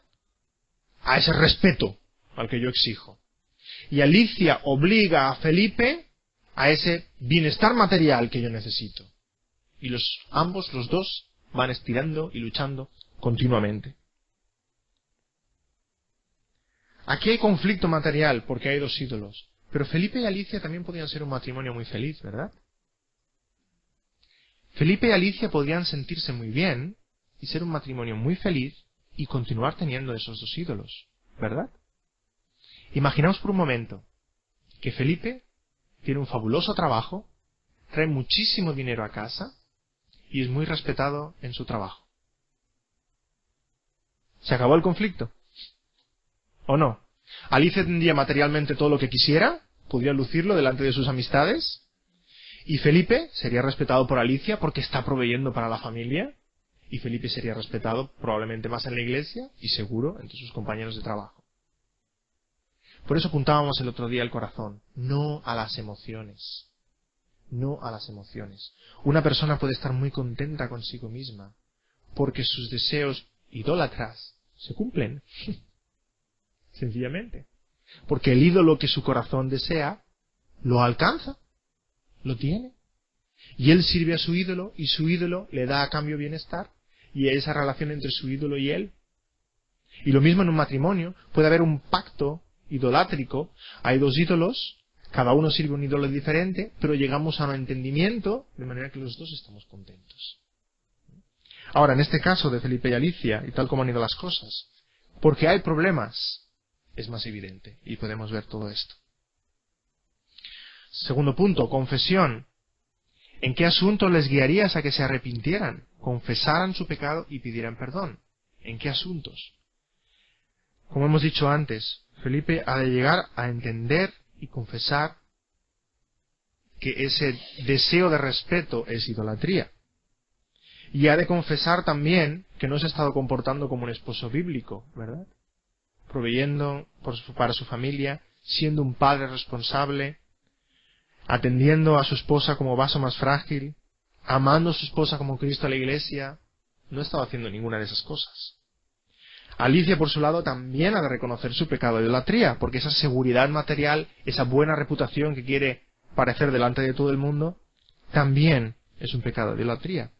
a ese respeto al que yo exijo. Y Alicia obliga a Felipe a ese bienestar material que yo necesito. Y ambos, los dos, van estirando y luchando continuamente. Aquí hay conflicto material porque hay dos ídolos. Pero Felipe y Alicia también podían ser un matrimonio muy feliz, ¿verdad? Felipe y Alicia podrían sentirse muy bien y ser un matrimonio muy feliz y continuar teniendo esos dos ídolos, ¿verdad? Imaginaos por un momento que Felipe tiene un fabuloso trabajo, trae muchísimo dinero a casa y es muy respetado en su trabajo. ¿Se acabó el conflicto? ¿O no? ¿Alicia tendría materialmente todo lo que quisiera? podría lucirlo delante de sus amistades. Y Felipe sería respetado por Alicia porque está proveyendo para la familia. Y Felipe sería respetado probablemente más en la iglesia y seguro entre sus compañeros de trabajo. Por eso apuntábamos el otro día el corazón, no a las emociones. No a las emociones. Una persona puede estar muy contenta consigo misma porque sus deseos idólatras se cumplen. Sencillamente. Porque el ídolo que su corazón desea lo alcanza, lo tiene. Y él sirve a su ídolo y su ídolo le da a cambio bienestar. Y esa relación entre su ídolo y él. Y lo mismo en un matrimonio. Puede haber un pacto idolátrico. Hay dos ídolos. Cada uno sirve a un ídolo diferente. Pero llegamos a un entendimiento de manera que los dos estamos contentos. Ahora, en este caso de Felipe y Alicia, y tal como han ido las cosas, porque hay problemas, es más evidente. Y podemos ver todo esto. Segundo punto, confesión. ¿En qué asunto les guiarías a que se arrepintieran, confesaran su pecado y pidieran perdón? ¿En qué asuntos? Como hemos dicho antes, Felipe ha de llegar a entender y confesar que ese deseo de respeto es idolatría. Y ha de confesar también que no se ha estado comportando como un esposo bíblico, ¿verdad? Proveyendo para su familia, siendo un padre responsable, atendiendo a su esposa como vaso más frágil, amando a su esposa como Cristo a la iglesia. No ha estado haciendo ninguna de esas cosas. Alicia, por su lado, también ha de reconocer su pecado de idolatría, porque esa seguridad material, esa buena reputación que quiere parecer delante de todo el mundo, también es un pecado de idolatría.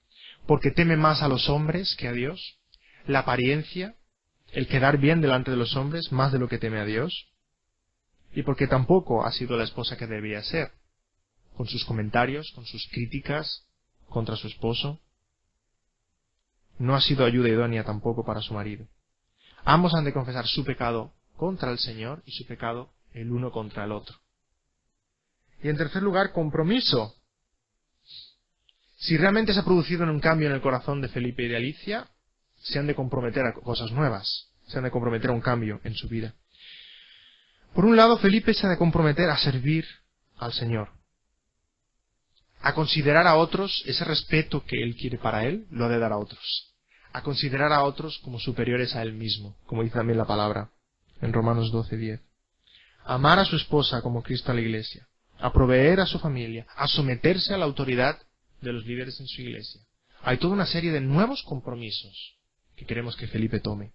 Porque teme más a los hombres que a Dios, la apariencia, el quedar bien delante de los hombres, más de lo que teme a Dios, y porque tampoco ha sido la esposa que debía ser, con sus comentarios, con sus críticas contra su esposo. No ha sido ayuda idónea tampoco para su marido. Ambos han de confesar su pecado contra el Señor y su pecado el uno contra el otro. Y en tercer lugar, compromiso. Si realmente se ha producido un cambio en el corazón de Felipe y de Alicia, se han de comprometer a cosas nuevas, se han de comprometer a un cambio en su vida. Por un lado, Felipe se ha de comprometer a servir al Señor, a considerar a otros ese respeto que él quiere para él, lo ha de dar a otros, a considerar a otros como superiores a él mismo, como dice también la palabra en Romanos 12:10. Amar a su esposa como Cristo a la iglesia, a proveer a su familia, a someterse a la autoridad de los líderes en su iglesia. Hay toda una serie de nuevos compromisos que queremos que Felipe tome.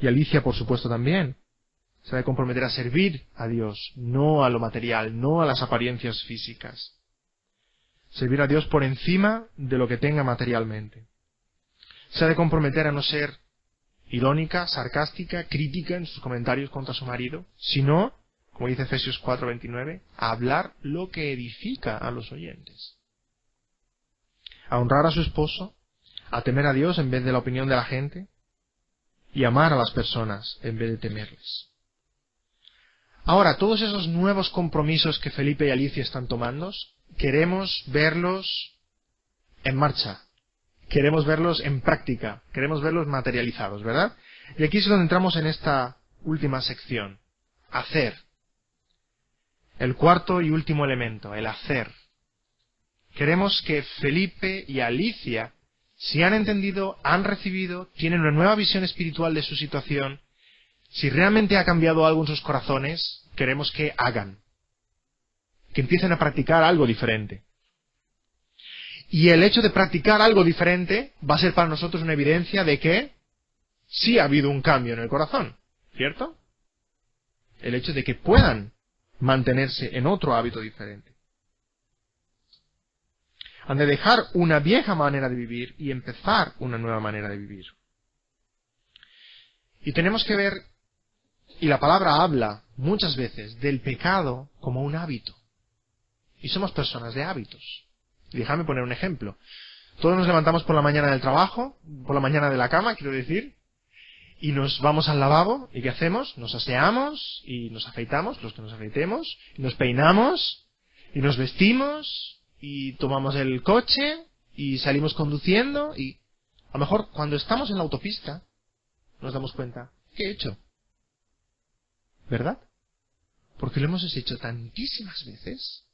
Y Alicia, por supuesto, también se ha de comprometer a servir a Dios, no a lo material, no a las apariencias físicas. Servir a Dios por encima de lo que tenga materialmente. Se ha de comprometer a no ser irónica, sarcástica, crítica en sus comentarios contra su marido, sino, como dice Efesios 4:29, a hablar lo que edifica a los oyentes. A honrar a su esposo, a temer a Dios en vez de la opinión de la gente, y amar a las personas en vez de temerles. Ahora, todos esos nuevos compromisos que Felipe y Alicia están tomando, queremos verlos en marcha, queremos verlos en práctica, queremos verlos materializados, ¿verdad? Y aquí es donde entramos en esta última sección, hacer. El cuarto y último elemento, el hacer. Queremos que Felipe y Alicia, si han entendido, han recibido, tienen una nueva visión espiritual de su situación, si realmente ha cambiado algo en sus corazones, queremos que hagan, que empiecen a practicar algo diferente. Y el hecho de practicar algo diferente va a ser para nosotros una evidencia de que sí ha habido un cambio en el corazón, ¿cierto? El hecho de que puedan mantenerse en otro hábito diferente. Han de dejar una vieja manera de vivir y empezar una nueva manera de vivir. Y tenemos que ver, y la palabra habla muchas veces del pecado como un hábito. Y somos personas de hábitos. Y déjame poner un ejemplo. Todos nos levantamos por la mañana del trabajo, por la mañana de la cama, quiero decir, y nos vamos al lavabo, ¿y qué hacemos? Nos aseamos y nos afeitamos, los que nos afeitemos, y nos peinamos, y nos vestimos, y tomamos el coche, y salimos conduciendo, y a lo mejor cuando estamos en la autopista nos damos cuenta, ¿qué he hecho? ¿Verdad? Porque lo hemos hecho tantísimas veces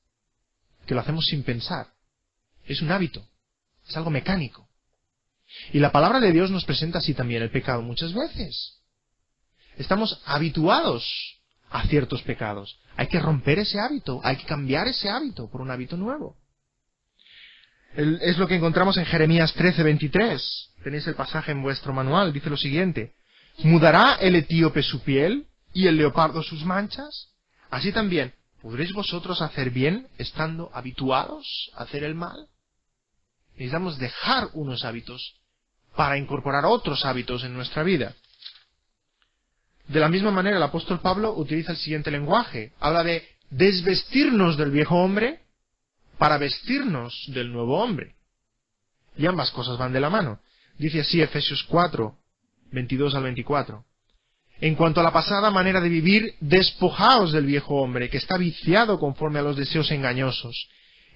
que lo hacemos sin pensar. Es un hábito, es algo mecánico. Y la palabra de Dios nos presenta así también el pecado muchas veces. Estamos habituados a ciertos pecados. Hay que romper ese hábito, hay que cambiar ese hábito por un hábito nuevo. Es lo que encontramos en Jeremías 13:23. Tenéis el pasaje en vuestro manual, dice lo siguiente: ¿mudará el etíope su piel y el leopardo sus manchas? Así también, ¿podréis vosotros hacer bien estando habituados a hacer el mal? Necesitamos dejar unos hábitos para incorporar otros hábitos en nuestra vida. De la misma manera, el apóstol Pablo utiliza el siguiente lenguaje. Habla de desvestirnos del viejo hombre para vestirnos del nuevo hombre. Y ambas cosas van de la mano. Dice así Efesios 4, 22 al 24. En cuanto a la pasada manera de vivir, despojaos del viejo hombre, que está viciado conforme a los deseos engañosos,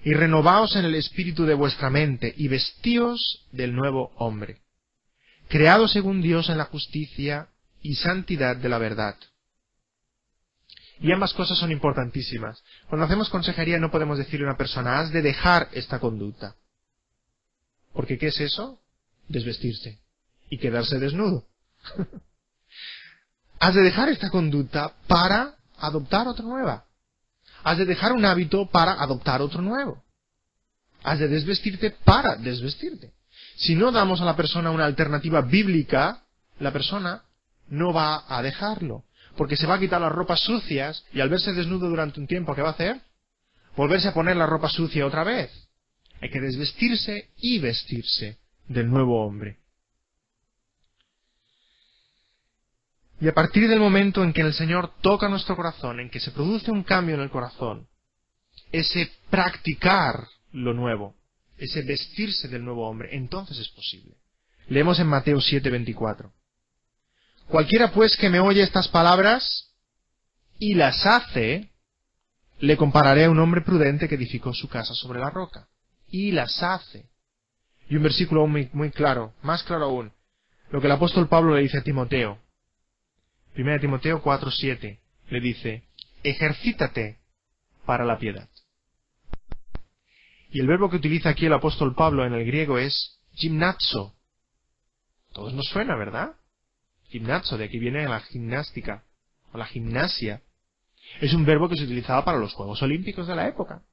y renovaos en el espíritu de vuestra mente, y vestíos del nuevo hombre, creado según Dios en la justicia y santidad de la verdad. Y ambas cosas son importantísimas. Cuando hacemos consejería no podemos decirle a una persona: has de dejar esta conducta. Porque ¿qué es eso? Desvestirse y quedarse desnudo. Has de dejar esta conducta para adoptar otra nueva. Has de dejar un hábito para adoptar otro nuevo. Has de desvestirte para desvestirte. Si no damos a la persona una alternativa bíblica, la persona no va a dejarlo. Porque se va a quitar las ropas sucias y al verse desnudo durante un tiempo, ¿qué va a hacer? Volverse a poner la ropa sucia otra vez. Hay que desvestirse y vestirse del nuevo hombre. Y a partir del momento en que el Señor toca nuestro corazón, en que se produce un cambio en el corazón, ese practicar lo nuevo, ese vestirse del nuevo hombre, entonces es posible. Leemos en Mateo 7:24. Cualquiera pues que me oye estas palabras y las hace, le compararé a un hombre prudente que edificó su casa sobre la roca. Y las hace. Y un versículo muy claro, más claro aún, lo que el apóstol Pablo le dice a Timoteo. 1 Timoteo 4:7 le dice: ejercítate para la piedad. Y el verbo que utiliza aquí el apóstol Pablo en el griego es gimnazo. Todos nos suena, ¿verdad? Gimnazo, de aquí viene la gimnástica, o la gimnasia. Es un verbo que se utilizaba para los Juegos Olímpicos de la época.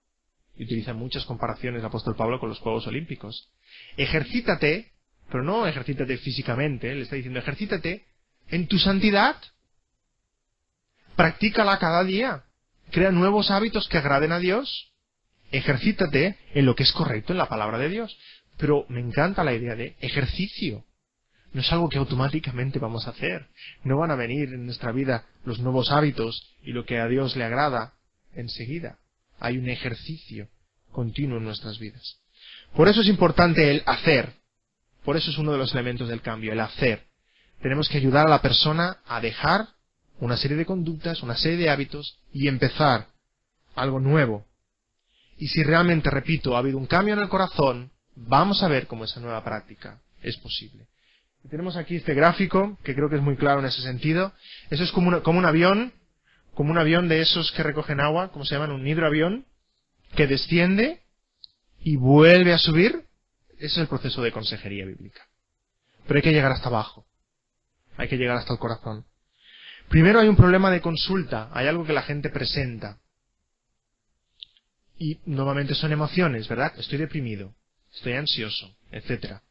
Y utiliza muchas comparaciones el apóstol Pablo con los Juegos Olímpicos. Ejercítate, pero no ejercítate físicamente, le está diciendo ejercítate en tu santidad. Practícala cada día. Crea nuevos hábitos que agraden a Dios. Ejercítate en lo que es correcto en la palabra de Dios. Pero me encanta la idea de ejercicio. No es algo que automáticamente vamos a hacer. No van a venir en nuestra vida los nuevos hábitos y lo que a Dios le agrada enseguida. Hay un ejercicio continuo en nuestras vidas. Por eso es importante el hacer. Por eso es uno de los elementos del cambio, el hacer. Tenemos que ayudar a la persona a dejar una serie de conductas, una serie de hábitos y empezar algo nuevo. Y si realmente, repito, ha habido un cambio en el corazón, vamos a ver cómo esa nueva práctica es posible. Y tenemos aquí este gráfico, que creo que es muy claro en ese sentido. Eso es como un avión de esos que recogen agua, como se llaman, un hidroavión, que desciende y vuelve a subir. Ese es el proceso de consejería bíblica. Pero hay que llegar hasta abajo. Hay que llegar hasta el corazón. Primero hay un problema de consulta, hay algo que la gente presenta. Y normalmente son emociones, ¿verdad? Estoy deprimido, estoy ansioso, etcétera.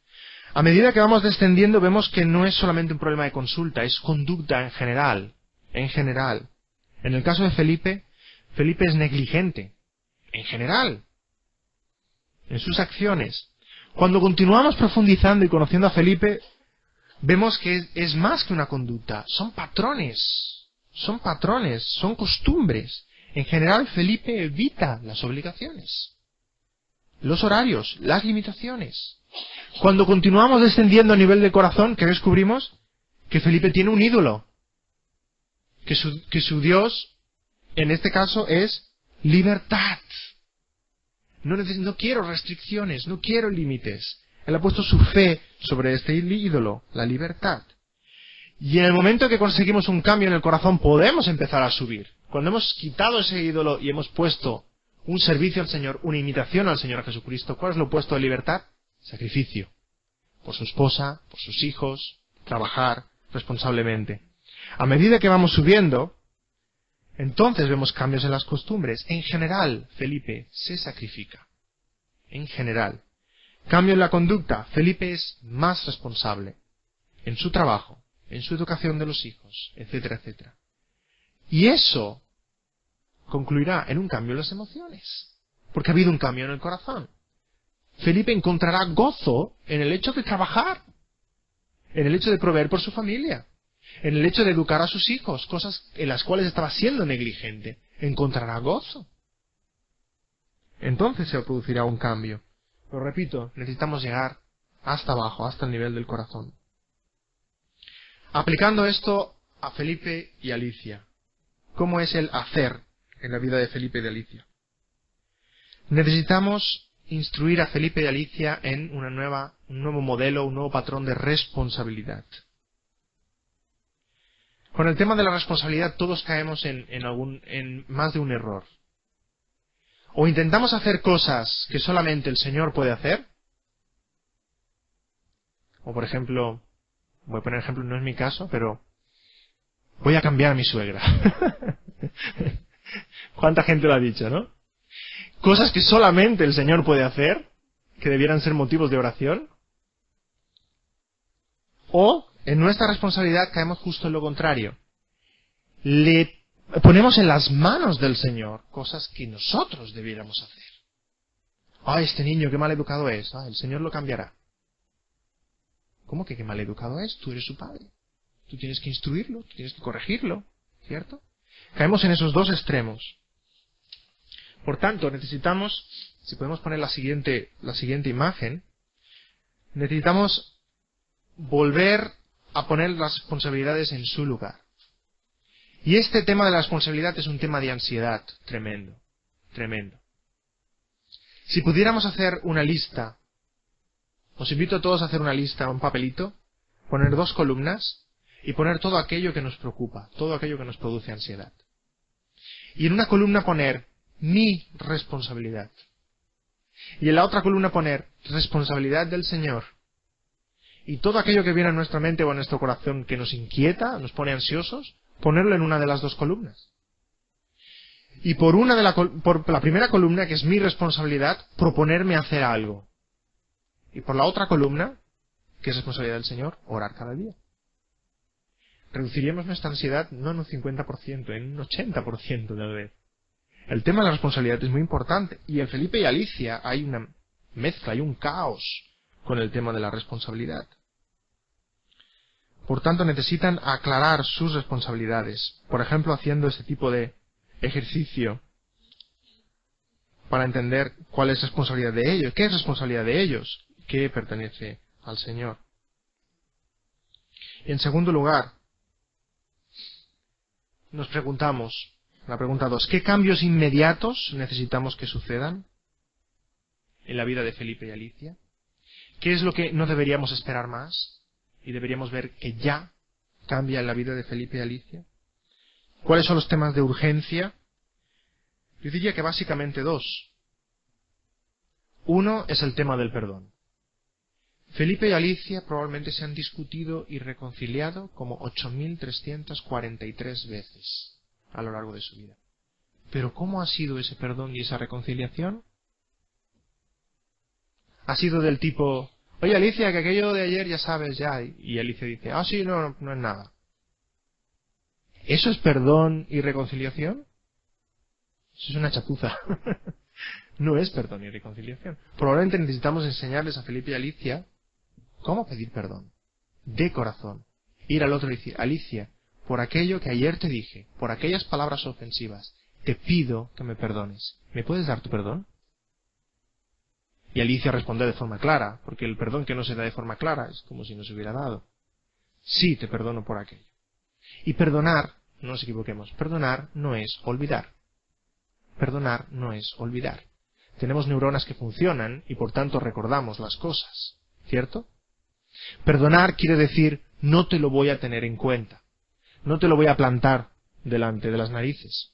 A medida que vamos descendiendo vemos que no es solamente un problema de consulta, es conducta en general. En general. En el caso de Felipe, Felipe es negligente. En general. En sus acciones. Cuando continuamos profundizando y conociendo a Felipe, vemos que es más que una conducta. Son patrones. Son costumbres. En general, Felipe evita las obligaciones, los horarios, las limitaciones. Cuando continuamos descendiendo a nivel de corazón, ¿qué descubrimos? Que Felipe tiene un ídolo. Que su Dios, en este caso, es libertad. No quiero restricciones, no quiero límites. Él ha puesto su fe sobre este ídolo, la libertad. Y en el momento que conseguimos un cambio en el corazón, podemos empezar a subir. Cuando hemos quitado ese ídolo y hemos puesto un servicio al Señor, una imitación al Señor Jesucristo, ¿cuál es lo opuesto de libertad? Sacrificio. Por su esposa, por sus hijos, trabajar responsablemente. A medida que vamos subiendo, entonces vemos cambios en las costumbres. En general, Felipe se sacrifica. En general. Cambio en la conducta. Felipe es más responsable en su trabajo, en su educación de los hijos, etcétera, etcétera. Y eso concluirá en un cambio en las emociones, porque ha habido un cambio en el corazón. Felipe encontrará gozo en el hecho de trabajar, en el hecho de proveer por su familia, en el hecho de educar a sus hijos, cosas en las cuales estaba siendo negligente. Encontrará gozo. Entonces se producirá un cambio. Pero repito, necesitamos llegar hasta abajo, hasta el nivel del corazón. Aplicando esto a Felipe y Alicia, ¿cómo es el hacer en la vida de Felipe y de Alicia? Necesitamos instruir a Felipe y Alicia en un nuevo modelo, un nuevo patrón de responsabilidad. Con el tema de la responsabilidad todos caemos en más de un error. O intentamos hacer cosas que solamente el Señor puede hacer. O por ejemplo, voy a poner ejemplo, no es mi caso, pero voy a cambiar a mi suegra. ¿Cuánta gente lo ha dicho, no? Cosas que solamente el Señor puede hacer, que debieran ser motivos de oración. O en nuestra responsabilidad caemos justo en lo contrario. Le ponemos en las manos del Señor cosas que nosotros debiéramos hacer. ¡Ay, este niño qué mal educado es! El Señor lo cambiará. ¿Cómo que qué mal educado es? Tú eres su padre. Tú tienes que instruirlo, tú tienes que corregirlo, ¿cierto? Caemos en esos dos extremos. Por tanto, necesitamos, si podemos poner la siguiente imagen, necesitamos volver a poner las responsabilidades en su lugar. Y este tema de la responsabilidad es un tema de ansiedad tremendo, tremendo. Si pudiéramos hacer una lista, os invito a todos a hacer una lista, un papelito, poner 2 columnas y poner todo aquello que nos preocupa, todo aquello que nos produce ansiedad. Y en una columna poner mi responsabilidad. Y en la otra columna poner responsabilidad del Señor. Y todo aquello que viene a nuestra mente o a nuestro corazón que nos inquieta, nos pone ansiosos, ponerlo en una de las 2 columnas. Y por la primera columna, que es mi responsabilidad, proponerme hacer algo. Y por la otra columna, que es responsabilidad del Señor, orar cada día. Reduciríamos nuestra ansiedad no en un 50%, en un 80% tal vez. El tema de la responsabilidad es muy importante. Y en Felipe y Alicia hay una mezcla, hay un caos con el tema de la responsabilidad. Por tanto, necesitan aclarar sus responsabilidades. Por ejemplo, haciendo este tipo de ejercicio para entender cuál es responsabilidad de ellos, qué es responsabilidad de ellos, qué pertenece al Señor. Y en segundo lugar, nos preguntamos, la pregunta 2, ¿qué cambios inmediatos necesitamos que sucedan en la vida de Felipe y Alicia? ¿Qué es lo que no deberíamos esperar más y deberíamos ver que ya cambia en la vida de Felipe y Alicia? ¿Cuáles son los temas de urgencia? Yo diría que básicamente 2. Uno es el tema del perdón. Felipe y Alicia probablemente se han discutido y reconciliado como 8.343 veces a lo largo de su vida. Pero ¿cómo ha sido ese perdón y esa reconciliación? Ha sido del tipo, oye Alicia, que aquello de ayer ya sabes ya. Y Alicia dice, sí, no es nada. ¿Eso es perdón y reconciliación? Eso es una chapuza. No es perdón y reconciliación. Probablemente necesitamos enseñarles a Felipe y Alicia cómo pedir perdón. De corazón. Ir al otro y decir, Alicia, por aquello que ayer te dije, por aquellas palabras ofensivas, te pido que me perdones. ¿Me puedes dar tu perdón? Y Alicia responde de forma clara, porque el perdón que no se da de forma clara es como si no se hubiera dado. Sí, te perdono por aquello. Y perdonar, no nos equivoquemos, perdonar no es olvidar. Perdonar no es olvidar. Tenemos neuronas que funcionan y por tanto recordamos las cosas, ¿cierto? Perdonar quiere decir no te lo voy a tener en cuenta. No te lo voy a plantar delante de las narices.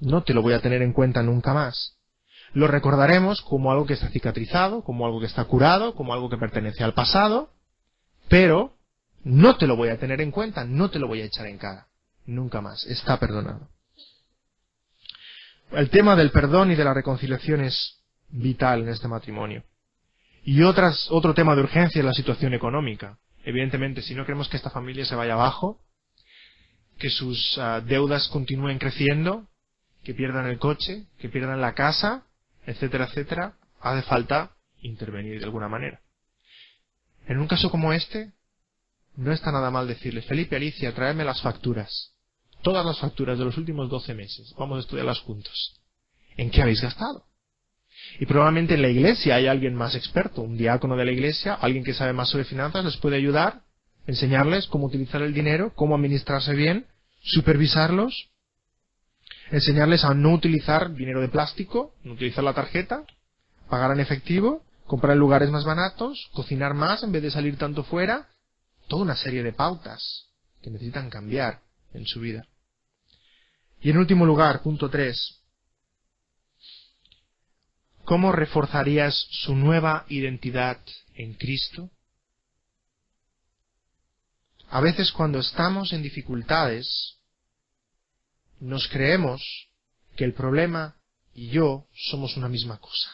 No te lo voy a tener en cuenta nunca más. Lo recordaremos como algo que está cicatrizado, como algo que está curado, como algo que pertenece al pasado, pero no te lo voy a tener en cuenta, no te lo voy a echar en cara. Nunca más. Está perdonado. El tema del perdón y de la reconciliación es vital en este matrimonio. Y otro tema de urgencia es la situación económica. Evidentemente, si no queremos que esta familia se vaya abajo, que sus deudas continúen creciendo, que pierdan el coche, que pierdan la casa, etcétera, etcétera, hace falta intervenir de alguna manera. En un caso como este, no está nada mal decirle: Felipe, Alicia, traedme las facturas. Todas las facturas de los últimos 12 meses. Vamos a estudiarlas juntos. ¿En qué habéis gastado? Y probablemente en la iglesia hay alguien más experto, un diácono de la iglesia, alguien que sabe más sobre finanzas, les puede ayudar, enseñarles cómo utilizar el dinero, cómo administrarse bien, supervisarlos, enseñarles a no utilizar dinero de plástico, no utilizar la tarjeta, pagar en efectivo, comprar en lugares más baratos, cocinar más en vez de salir tanto fuera. Toda una serie de pautas que necesitan cambiar en su vida. Y en último lugar, punto 3. ¿Cómo reforzarías su nueva identidad en Cristo? A veces cuando estamos en dificultades, nos creemos que el problema y yo somos una misma cosa.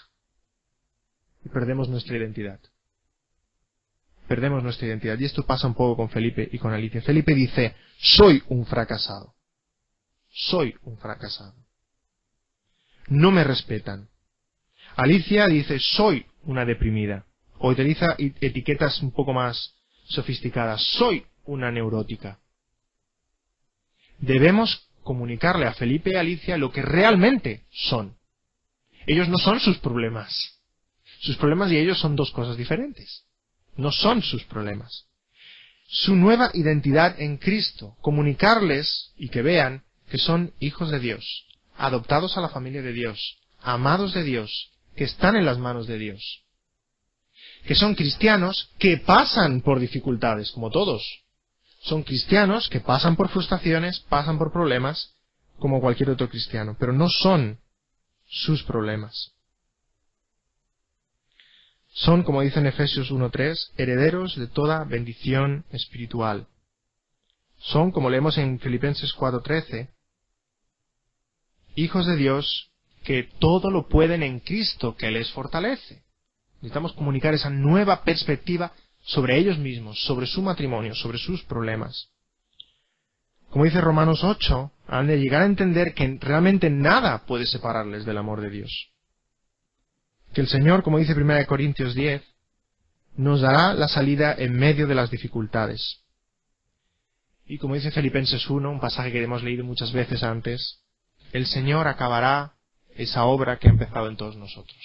Y perdemos nuestra identidad. Perdemos nuestra identidad. Y esto pasa un poco con Felipe y con Alicia. Felipe dice: soy un fracasado. Soy un fracasado. No me respetan. Alicia dice: soy una deprimida. O utiliza etiquetas un poco más sofisticadas. Soy una neurótica. Debemos comunicarle a Felipe y a Alicia lo que realmente son. Ellos no son sus problemas. Sus problemas y ellos son dos cosas diferentes. No son sus problemas. Su nueva identidad en Cristo. Comunicarles y que vean que son hijos de Dios, adoptados a la familia de Dios, amados de Dios, que están en las manos de Dios. Que son cristianos que pasan por dificultades, como todos. Son cristianos que pasan por frustraciones, pasan por problemas, como cualquier otro cristiano, pero no son sus problemas. Son, como dice en Efesios 1:3, herederos de toda bendición espiritual. Son, como leemos en Filipenses 4:13, hijos de Dios que todo lo pueden en Cristo que les fortalece. Necesitamos comunicar esa nueva perspectiva sobre ellos mismos, sobre su matrimonio, sobre sus problemas. Como dice Romanos 8, han de llegar a entender que realmente nada puede separarles del amor de Dios. Que el Señor, como dice 1 Corintios 10, nos dará la salida en medio de las dificultades. Y como dice Filipenses 1, un pasaje que hemos leído muchas veces antes, el Señor acabará esa obra que ha empezado en todos nosotros.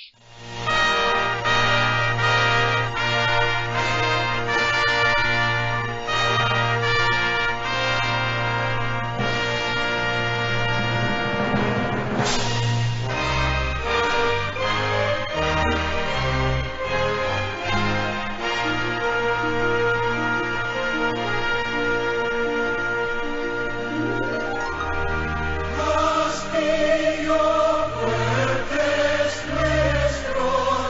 Castillo fuerte es nuestro